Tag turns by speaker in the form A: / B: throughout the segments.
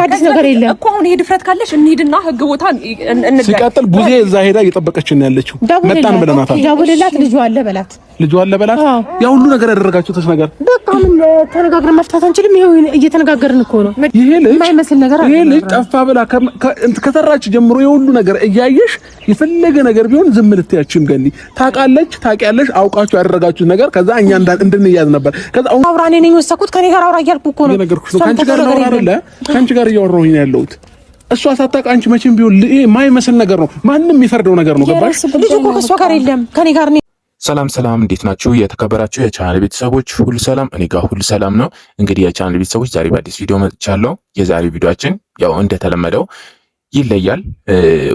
A: ማድረስ ነገር የለም
B: እኮ አሁን ይሄ ድፍረት ካለሽ እንሂድና ህግ ቦታ
C: ሲቀጥል ቡዜ እዛ ሄዳ እየጠበቀችን ያለችው መጣን ብለናታል።
A: ደውልላት ልጇ አለ በላት
C: ያ ሁሉ ነገር ያደረጋችሁት ነገር
A: በቃ ምን ተነጋግረን መፍታት አንችልም? ይሄው እየተነጋገርን እኮ ነው።
C: ይሄ ልጅ
A: የማይመስል ነገር አለ።
C: ይሄ ልጅ ጠፋ ብላ ከተራች ጀምሮ የሁሉ ነገር እያየሽ የፈለገ ነገር ቢሆን ዝም ልትያችም ገኒ ታውቂያለሽ አውቃችሁ ያደረጋችሁት ነገር ከዛ እኛ እንድንያዝ ነበር። ከዛ
A: አውራኔ ነኝ ወሰኩት ከኔ ጋር አውራ እያልኩ እኮ ነው።
C: ካንቺ ጋር ነው አይደለ? ካንቺ ጋር እያወራሁኝ ነው ያለሁት። እሷ ሳታውቅ አንቺ መቼም ቢሆን ይሄ የማይመስል ነገር ነው። ማንም የሚፈርደው ነገር ነው። ገባሽ?
A: ልጅ እኮ ከሷ ጋር የለም ከኔ ጋር ነው።
D: ሰላም እንዴት ናችሁ? የተከበራችሁ የቻናል ቤተሰቦች ሁሉ ሰላም፣ እኔ ጋር ሁሉ ሰላም ነው። እንግዲህ የቻናል ቤተሰቦች ዛሬ በአዲስ ቪዲዮ መጥቻለሁ። የዛሬ ቪዲዮአችን ያው እንደተለመደው ይለያል።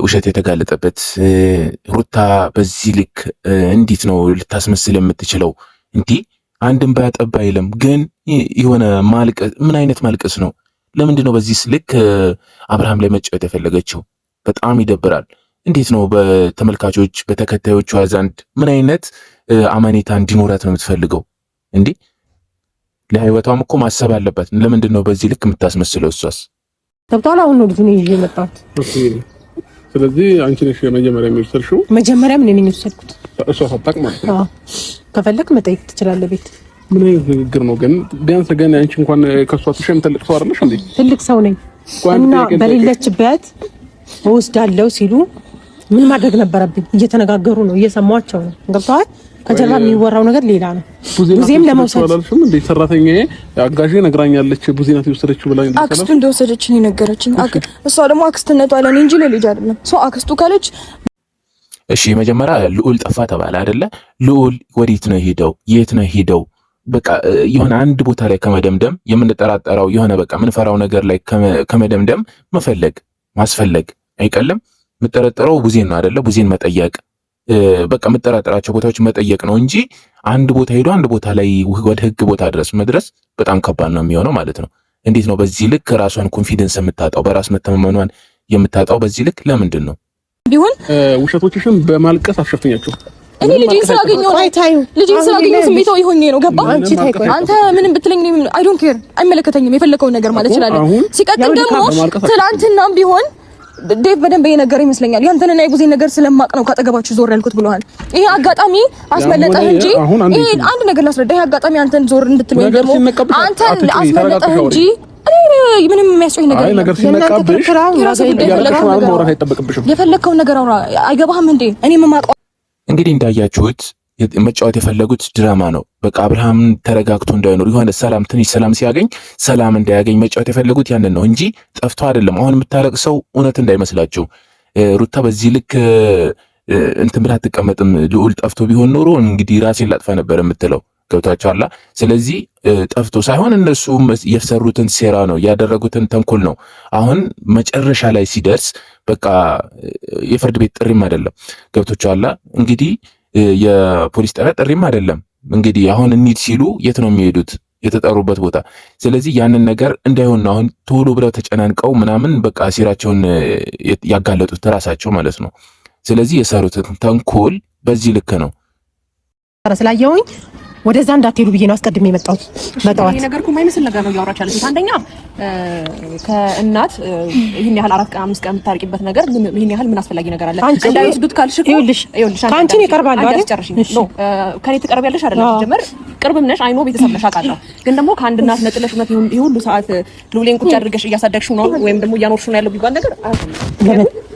D: ውሸት የተጋለጠበት ሩታ በዚህ ልክ እንዴት ነው ልታስመስል የምትችለው? እንዲህ አንድም ባያጠባ አይልም፣ ግን የሆነ ማልቀስ፣ ምን አይነት ማልቀስ ነው? ለምንድን ነው በዚህ ልክ አብርሃም ላይ መጫወት የፈለገችው? በጣም ይደብራል። እንዴት ነው በተመልካቾች በተከታዮቿ ዘንድ ምን አይነት አማኔታ እንዲኖራት ነው የምትፈልገው? እንዴ ለህይወቷም እኮ ማሰብ አለባት። ለምንድን ነው በዚህ ልክ የምታስመስለው? እሷስ
A: ተብቷል። አሁን ነው ልጁን ይዤ መጣሁት።
C: ስለዚህ አንቺ ነሽ መጀመሪያ የሚወሰድሽው?
A: መጀመሪያ ምን ነኝ የወሰድኩት?
C: እሷ ሳታውቅ ማለት ነው።
A: ከፈለክ መጠየቅ ትችላለህ። ቤት
C: ምን አይነት ንግግር ነው ግን? ቢያንስ ግን አንቺ እንኳን ከሷ ትሸም ትልቅ ሰው አይደለሽ እንዴ?
A: ትልቅ ሰው ነኝ እና በሌለችበት ወስዳለው ሲሉ ምን ማድረግ ነበረብኝ? እየተነጋገሩ ነው፣ እየሰማቸው ነው። ገብቷል። ከጀርባ የሚወራው ነገር ሌላ ነው። ቡዜም ለመውሰድ
C: አላልሽም እንዴ? ሰራተኛዬ አጋዤ ነግራኛለች። ቡዜ ናት የወሰደችው ብላኝ ነው።
B: አክስቱ እንደወሰደች ነው የነገረችኝ። እሷ ደግሞ አክስትነቷ ለኔ እንጂ ለልጅ አይደለም። ሰው አክስቱ ካለች
D: እሺ። መጀመሪያ ልዑል ጠፋ ተባለ አይደለ? ልዑል ወዴት ነው ሄደው? የት ነው ሄደው? በቃ የሆነ አንድ ቦታ ላይ ከመደምደም የምንጠራጠረው የሆነ በቃ ምንፈራው ነገር ላይ ከመደምደም ማስፈለግ አይቀልም። የምጠረጠረው ቡዜን ነው አይደለ? ቡዜን መጠየቅ በቃ የምጠራጠራቸው ቦታዎች መጠየቅ ነው እንጂ አንድ ቦታ ሄዶ አንድ ቦታ ላይ ወደ ህግ ቦታ ድረስ መድረስ በጣም ከባድ ነው የሚሆነው ማለት ነው። እንዴት ነው በዚህ ልክ ራሷን ኮንፊደንስ የምታጣው በራስ መተማመኗን የምታጣው በዚህ ልክ ለምንድን ነው?
B: ቢሆን
C: ውሸቶችሽን በማልቀስ አሸፍኛቸው።
B: እኔ ልጅ ስላገኘሁ ስሜታዊ ሆኜ ነው። ገባ? አንተ ምንም ብትለኝ አይ ዶንት ኬር፣ አይመለከተኝም። የፈለከውን ነገር ማለት ይችላል። ሲቀጥል ደግሞ ትናንትናም ቢሆን ዴቭ በደንብ የነገረ ይመስለኛል። ያንተንና የቡዜን ነገር ስለማቅ ነው ካጠገባችሁ ዞር ያልኩት ብለዋል። ይሄ አጋጣሚ አስመለጠህ እንጂ ይሄ አንድ ነገር ላስረዳ። ይሄ አጋጣሚ አንተን ዞር እንድትል ወይ ደግሞ አንተን አስመለጠህ እንጂ ምንም የሚያስጨኝ ነገር የለም።
C: ነገር ሲነቃብሽ
B: የፈለከውን ነገር አውራ። አይገባህም እንዴ? እኔ የማውቀው
D: እንግዲህ እንዳያችሁት መጫወት የፈለጉት ድራማ ነው። በቃ አብርሃም ተረጋግቶ እንዳይኖር የሆነ ሰላም ትንሽ ሰላም ሲያገኝ ሰላም እንዳያገኝ መጫወት የፈለጉት ያንን ነው እንጂ ጠፍቶ አይደለም። አሁን የምታለቅሰው እውነት እንዳይመስላችሁ። ሩታ በዚህ ልክ እንትን ብላ አትቀመጥም። ልዑል ጠፍቶ ቢሆን ኖሮ እንግዲህ ራሴን ላጥፋ ነበር የምትለው። ገብቷችኋል? ስለዚህ ጠፍቶ ሳይሆን እነሱ የሰሩትን ሴራ ነው ያደረጉትን ተንኮል ነው። አሁን መጨረሻ ላይ ሲደርስ በቃ የፍርድ ቤት ጥሪም አይደለም። ገብቷችኋል? እንግዲህ የፖሊስ ጣቢያ ጥሪም አይደለም። እንግዲህ አሁን እንሂድ ሲሉ የት ነው የሚሄዱት? የተጠሩበት ቦታ። ስለዚህ ያንን ነገር እንዳይሆን አሁን ቶሎ ብለው ተጨናንቀው ምናምን በቃ ሴራቸውን ያጋለጡት ራሳቸው ማለት ነው። ስለዚህ የሰሩትን ተንኮል በዚህ ልክ ነው
A: ስላየውኝ ወደዛ እንዳትሄዱ ብዬ ነው አስቀድሜ የመጣሁት።
B: ይሄ ነገር እኮ የማይመስል ነገር ነው እያወራች ያለችው። አንደኛ ከእናት ይሄን ያህል 4 ቀን 5 ቀን የምታርቂበት ነገር ይሄን ያህል ምን አስፈላጊ ነገር አለ? እንዳይወስዱት ካልሽ እኮ ይኸውልሽ
A: ካንቺ ነው ይቀርባል አይደል?
B: ነው ከኔ ትቀርቢያለሽ አይደል? ጀመር ቅርብም ነሽ አይኖ ቤተሰብ ነሽ አውቃለሁ። ግን ደግሞ ከአንድ እናት ነጥለሽ እውነት ይሄ ሁሉ ሰዓት ልውሌን ቁጭ አድርገሽ እያሳደግሽው ነው ወይም ደግሞ እያኖርሽው ነው ያለው ቢባል ነገር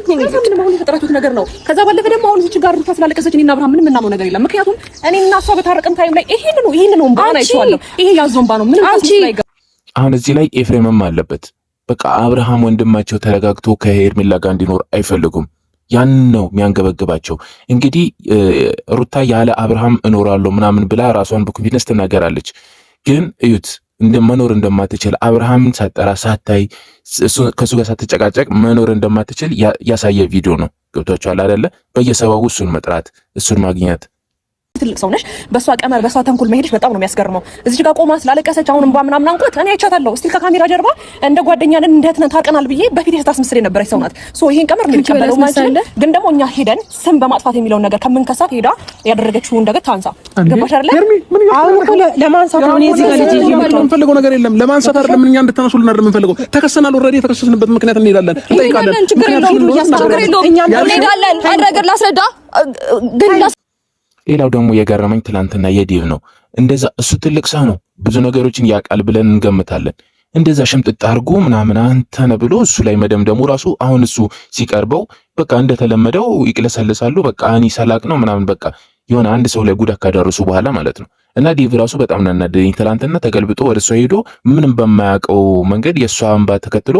B: ምንም አሁን የተጠራችሁት ነገር ነው። ከዛ ባለፈ ደግሞ አሁን እዚህ ጋር ሩታ ስላለቀሰች እኔና አብርሃም ምንም የምናምነው ነገር የለም። ምክንያቱም እኔና እሷ በታረቅን ታይም ላይ ይሄን ነው ባና አይቼዋለሁ። ይሄ ያዞንባ ነው ምንም
D: አሁን እዚህ ላይ ኤፍሬምም አለበት። በቃ አብርሃም ወንድማቸው ተረጋግቶ ከሄርሜላ ጋር እንዲኖር አይፈልጉም። ያን ነው የሚያንገበግባቸው። እንግዲህ ሩታ ያለ አብርሃም እኖራለሁ ምናምን ብላ ራሷን በኮንፊደንስ ትናገራለች። ግን እዩት መኖር እንደማትችል አብርሃምን ሳጠራ ሳታይ ከሱ ጋር ሳትጨቃጨቅ መኖር እንደማትችል ያሳየ ቪዲዮ ነው። ገብቷችኋል አይደለ? በየሰበቡ እሱን መጥራት እሱን ማግኘት
B: ትልቅ ሰው ነሽ። በሷ ቀመር በሷ ተንኩል መሄድሽ በጣም ነው የሚያስገርመው። እዚህ ጋር ቆማ ስላለቀሰች አሁን እንባ ምናምን አንቆት እኔ አይቻታለሁ። እስቲ ከካሜራ ጀርባ እንደ ጓደኛ ነን እንደ እህት ነን ታርቀናል ብዬ በፊት ስታስመስል የነበረች ሰው ናት። ሶ ይሄን ቀመር ነው የሚቀበለው ማለት ነው። ግን ደግሞ እኛ ሄደን ስም በማጥፋት የሚለውን ነገር ከምንከሳት ሄዳ ያደረገችውን ነገር ታንሳ። ገባሽ አይደል?
A: አሁን እኮ ለማንሳት ነው እዚህ ጋር ልጅ
C: የምንፈልገው ነገር የለም። ለማንሳት አይደለም እኛ እንድታነሱልን አይደለም የምንፈልገው። ተከሰናል። ኦልሬዲ የተከሰስንበት ምክንያት እንሄዳለን፣ እንጠይቃለን።
B: ችግር የለውም እኛ እንሄዳለን። አንድ ነገር ላስረዳ ግን
D: ሌላው ደግሞ የገረመኝ ትላንትና የዴቭ ነው። እንደዛ እሱ ትልቅ ሰው ነው፣ ብዙ ነገሮችን ያውቃል ብለን እንገምታለን። እንደዛ ሽምጥጥ አድርጎ ምናምን አንተነ ብሎ እሱ ላይ መደምደሙ ራሱ አሁን እሱ ሲቀርበው በቃ እንደተለመደው ይቅለሰልሳሉ። በቃ እኔ ሰላቅ ነው ምናምን በቃ የሆነ አንድ ሰው ላይ ጉዳት ካደረሱ በኋላ ማለት ነው። እና ዴቭ ራሱ በጣም እናናደደኝ። ትላንትና ተገልብጦ ወደ እሷ ሄዶ ምንም በማያውቀው መንገድ የእሷ እንባ ተከትሎ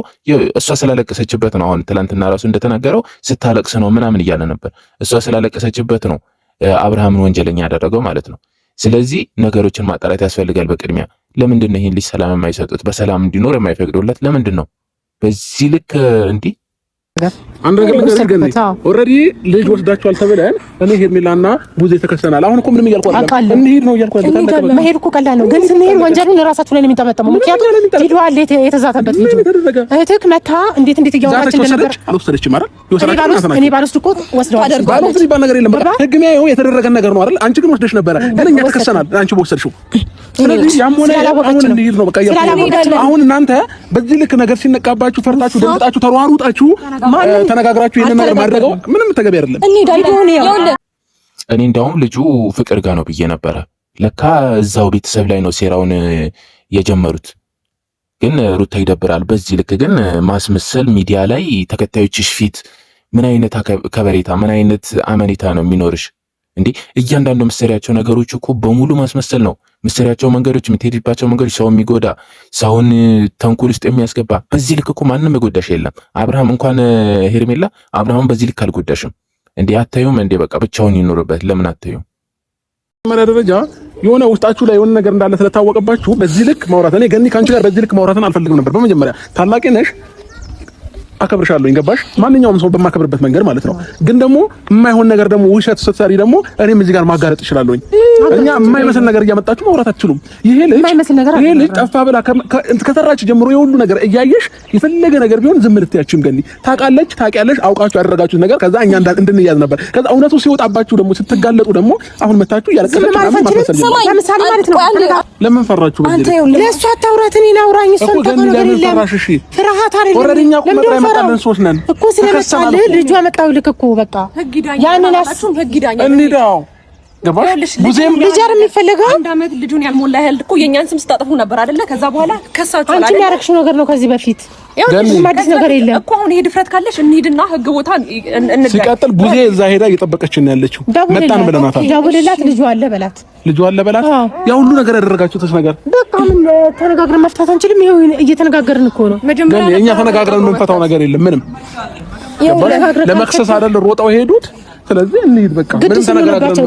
D: እሷ ስላለቀሰችበት ነው። አሁን ትላንትና ራሱ እንደተናገረው ስታለቅስ ነው ምናምን እያለ ነበር። እሷ ስላለቀሰችበት ነው አብርሃምን ወንጀለኛ ያደረገው ማለት ነው። ስለዚህ ነገሮችን ማጣራት ያስፈልጋል። በቅድሚያ ለምንድን ነው ይሄን ልጅ ሰላም የማይሰጡት? በሰላም እንዲኖር የማይፈቅዱለት ለምንድን ነው? በዚህ ልክ እንዲህ
C: አንድ ነገር ልንገርህ፣ ኦልሬዲ ልጅ ወስዳችኋል ተብለን እኔ ሄርሜላና ቡዜ ተከሰናል። አሁን እኮ ምንም እያልኩ አይደለም፣ እንሂድ ነው እያልኩ አይደለም።
A: መሄድ እኮ ቀላል ነው፣ ግን ስንሄድ ወንጀሉን ራሳችሁ ላይ ነው የሚጠመጠመው። ምክንያቱም ሄዷል የተዛተበት ልጅ እህትክ መታ እንዴት እያወራች እንደነበር
C: አልወሰደችም አይደል?
A: እኔ ባልወስድ እኮ ወስደዋል።
C: ባልወስድ ይባል ነገር የለም። በቃ ህግ የሚያየው የተደረገ ነገር ነው አይደል? አንቺ ግን ወስደሽ ነበረ፣ ግን እኛ ተከሰናል አንቺ በወሰድሽው። ስለዚህ ያም ሆነ አሁን እንሂድ ነው በቃ እያልኩ። አሁን እናንተ በዚህ ልክ ነገር ሲነቃባችሁ ፈርታችሁ ደንግጣችሁ ተሯሩጣችሁ ተነጋግራችሁ ይሄን ነገር ማድረገው ምንም ተገቢ አይደለም።
D: እኔ እንደውም ልጁ ፍቅር ጋር ነው ብዬ ነበረ። ለካ እዛው ቤተሰብ ላይ ነው ሴራውን የጀመሩት። ግን ሩታ ይደብራል። በዚህ ልክ ግን ማስመሰል ሚዲያ ላይ ተከታዮችሽ ፊት ምን አይነት ከበሬታ ምን አይነት አመኔታ ነው የሚኖርሽ እንዴ? እያንዳንዱ መሰሪያቸው ነገሮች እኮ በሙሉ ማስመሰል ነው። መሰሪያቸው መንገዶች፣ የምትሄድባቸው መንገዶች ሰው የሚጎዳ ሰውን ተንኩል ውስጥ የሚያስገባ። በዚህ ልክ እኮ ማንም የጎዳሽ የለም። አብርሃም እንኳን ሄርሜላ አብርሃም በዚህ ልክ አልጎዳሽም እንዴ? አታዩም እንዴ? በቃ ብቻውን ይኖርበት። ለምን አታዩም?
C: መጀመሪያ ደረጃ የሆነ ውስጣችሁ ላይ የሆነ ነገር እንዳለ ስለታወቀባችሁ በዚህ ልክ ማውራት፣ እኔ ገኒ ካንቺ ጋር በዚህ ልክ ማውራትን አልፈልግም ነበር። በመጀመሪያ ታላቂ ነሽ፣ አከብርሻለሁ። ይገባሽ? ማንኛውም ሰው በማከብርበት መንገድ ማለት ነው። ግን ደግሞ የማይሆን ነገር ደግሞ ውሸት ስትሰሪ ደግሞ እኔም እዚህ ጋር ማጋረጥ እችላለሁኝ። እኛ የማይመስል ነገር እያመጣችሁ ማውራት አትችሉም። ይሄ ልጅ ጠፋ ብላ ከተራች ጀምሮ የሁሉ ነገር እያየሽ የፈለገ ነገር ቢሆን ዝም ልትያችም ገኒ ታውቂያለሽ፣ አውቃችሁ ያደረጋችሁት ነገር ከዛ እኛ እንድንያዝ ነበር። ከዛ እውነቱ ሲወጣባችሁ ደግሞ ስትጋለጡ ደግሞ አሁን መታችሁ እያለቀሳችሁ
A: ለምሳሌ ማለት ነው።
C: ለምን ፈራችሁ?
A: አንተ ለእሷ አታውራት፣ እኔን አውራኝ። እሷ ነገር የለም ፍርሃት አይደለም
C: መጣለን ሶስት ነን
A: እኮ ስለመጣለ ልጁ አመጣው ልክ እኮ በቃ ያንን ህግ ዳኛ
C: እንሂዳው ገባሽ? ሙዚየም
A: ልጅ አይደል የሚፈልገው?
B: አንድ አመት ልጁን ያልሞላ ያህል እኮ የኛን ስም ስታጠፉ ነበር አይደለ? ከዛ በኋላ ከሳችሁ አይደል?
A: አንቺ ያረክሽው ነገር ነው ከዚህ በፊት ማዲስ ነገር የለም
B: እኮ። አሁን ይሄ ድፍረት ካለሽ እንሂድና ህግ ቦታ
C: ሲቀጥል ቡዜ እዛ ሄዳ እየጠበቀችን ነው ያለችው። መጣን ብለናታል።
A: ደውልላት፣ ልጁ አለ በላት፣
C: ልጁ አለ በላት። ያ ሁሉ ነገር ያደረጋችሁት ነገር
A: በቃ ምን ተነጋግረን መፍታት አንችልም? ይሄው እየተነጋገርን እኮ ነው።
C: መጀመሪያ እኛ ተነጋግረን የምንፈታው ነገር የለም ምንም። ለመክሰስ አይደል ሮጣው ሄዱት። ስለዚህ እንሂድ በቃ ምንም ተነጋግረን